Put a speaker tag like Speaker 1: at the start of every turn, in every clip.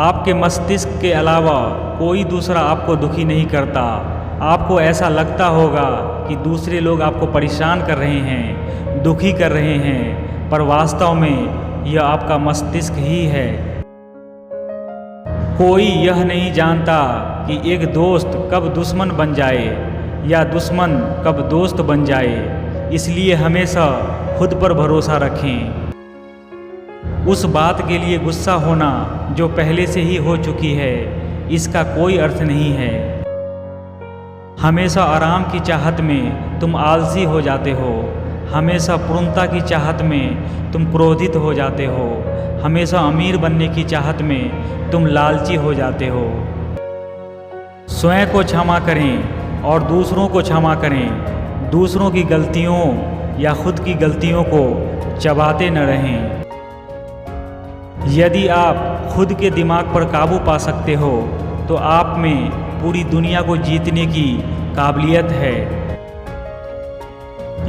Speaker 1: आपके मस्तिष्क के अलावा कोई दूसरा आपको दुखी नहीं करता। आपको ऐसा लगता होगा कि दूसरे लोग आपको परेशान कर रहे हैं, दुखी कर रहे हैं, पर वास्तव में यह आपका मस्तिष्क ही है। कोई यह नहीं जानता कि एक दोस्त कब दुश्मन बन जाए या दुश्मन कब दोस्त बन जाए। इसलिए हमेशा खुद पर भरोसा रखें। उस बात के लिए गुस्सा होना जो पहले से ही हो चुकी है, इसका कोई अर्थ नहीं है। हमेशा आराम की चाहत में तुम आलसी हो जाते हो। हमेशा पूर्णता की चाहत में तुम क्रोधित हो जाते हो। हमेशा अमीर बनने की चाहत में तुम लालची हो जाते हो। स्वयं को क्षमा करें और दूसरों को क्षमा करें। दूसरों की गलतियों या खुद की गलतियों को चबाते न रहें। यदि आप खुद के दिमाग पर काबू पा सकते हो तो आप में पूरी दुनिया को जीतने की काबिलियत है।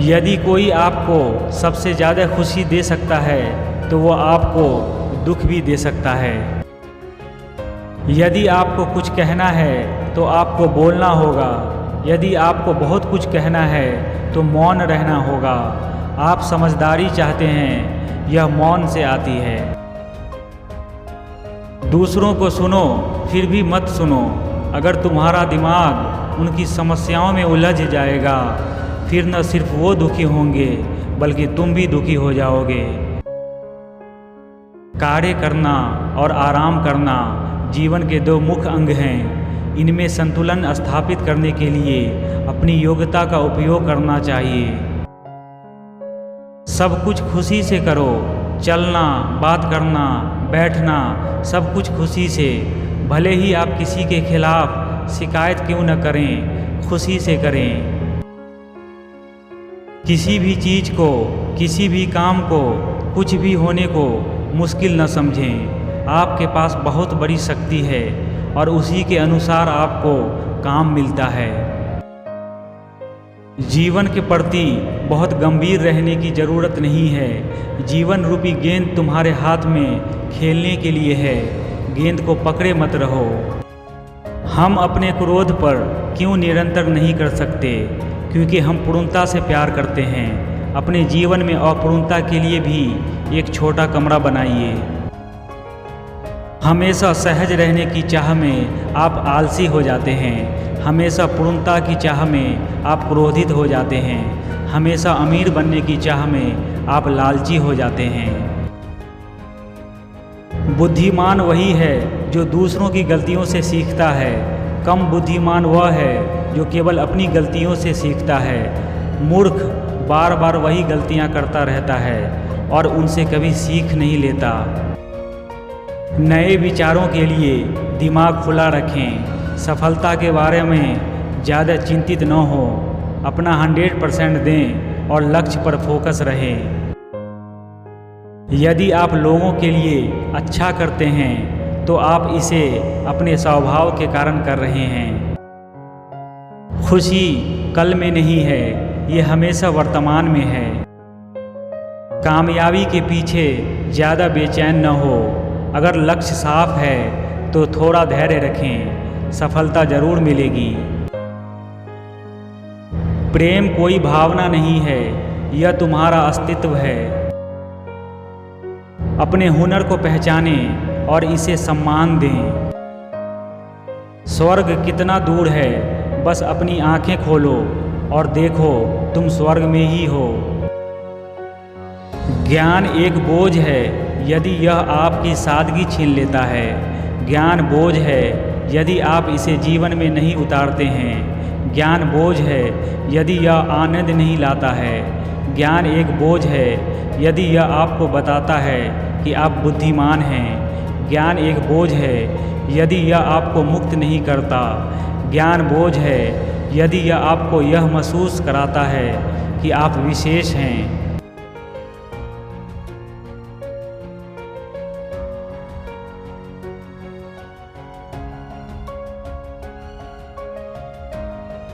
Speaker 1: यदि कोई आपको सबसे ज़्यादा खुशी दे सकता है तो वो आपको दुख भी दे सकता है। यदि आपको कुछ कहना है तो आपको बोलना होगा। यदि आपको बहुत कुछ कहना है तो मौन रहना होगा। आप समझदारी चाहते हैं, यह मौन से आती है। दूसरों को सुनो फिर भी मत सुनो। अगर तुम्हारा दिमाग उनकी समस्याओं में उलझ जाएगा, फिर न सिर्फ वो दुखी होंगे बल्कि तुम भी दुखी हो जाओगे। कार्य करना और आराम करना जीवन के दो मुख्य अंग हैं। इनमें संतुलन स्थापित करने के लिए अपनी योग्यता का उपयोग करना चाहिए। सब कुछ खुशी से करो। चलना, बात करना, बैठना, सब कुछ खुशी से। भले ही आप किसी के खिलाफ शिकायत क्यों न करें, खुशी से करें। किसी भी चीज़ को, किसी भी काम को, कुछ भी होने को मुश्किल न समझें। आपके पास बहुत बड़ी शक्ति है और उसी के अनुसार आपको काम मिलता है। जीवन के प्रति बहुत गंभीर रहने की ज़रूरत नहीं है। जीवन रूपी गेंद तुम्हारे हाथ में खेलने के लिए है। गेंद को पकड़े मत रहो। हम अपने क्रोध पर क्यों निरंतर नहीं कर सकते? क्योंकि हम पूर्णता से प्यार करते हैं। अपने जीवन में अपूर्णता के लिए भी एक छोटा कमरा बनाइए। हमेशा सहज रहने की चाह में आप आलसी हो जाते हैं। हमेशा पूर्णता की चाह में आप क्रोधित हो जाते हैं। हमेशा अमीर बनने की चाह में आप लालची हो जाते हैं। बुद्धिमान वही है जो दूसरों की गलतियों से सीखता है। कम बुद्धिमान वह है जो केवल अपनी गलतियों से सीखता है। मूर्ख बार बार वही गलतियां करता रहता है और उनसे कभी सीख नहीं लेता। नए विचारों के लिए दिमाग खुला रखें। सफलता के बारे में ज़्यादा चिंतित न हो। अपना 100% दें और लक्ष्य पर फोकस रहें। यदि आप लोगों के लिए अच्छा करते हैं तो आप इसे अपने स्वभाव के कारण कर रहे हैं। खुशी कल में नहीं है, ये हमेशा वर्तमान में है। कामयाबी के पीछे ज़्यादा बेचैन न हो। अगर लक्ष्य साफ है तो थोड़ा धैर्य रखें, सफलता जरूर मिलेगी। प्रेम कोई भावना नहीं है, यह तुम्हारा अस्तित्व है। अपने हुनर को पहचानें और इसे सम्मान दें। स्वर्ग कितना दूर है, बस अपनी आंखें खोलो और देखो तुम स्वर्ग में ही हो। ज्ञान एक बोझ है यदि यह आपकी सादगी छीन लेता है। ज्ञान बोझ है यदि आप इसे जीवन में नहीं उतारते हैं। ज्ञान बोझ है यदि यह आनंद नहीं लाता है। ज्ञान एक बोझ है यदि यह आपको बताता है कि आप बुद्धिमान हैं। ज्ञान एक बोझ है यदि यह आपको मुक्त नहीं करता। ज्ञान बोझ है यदि यह आपको यह महसूस कराता है कि आप विशेष हैं।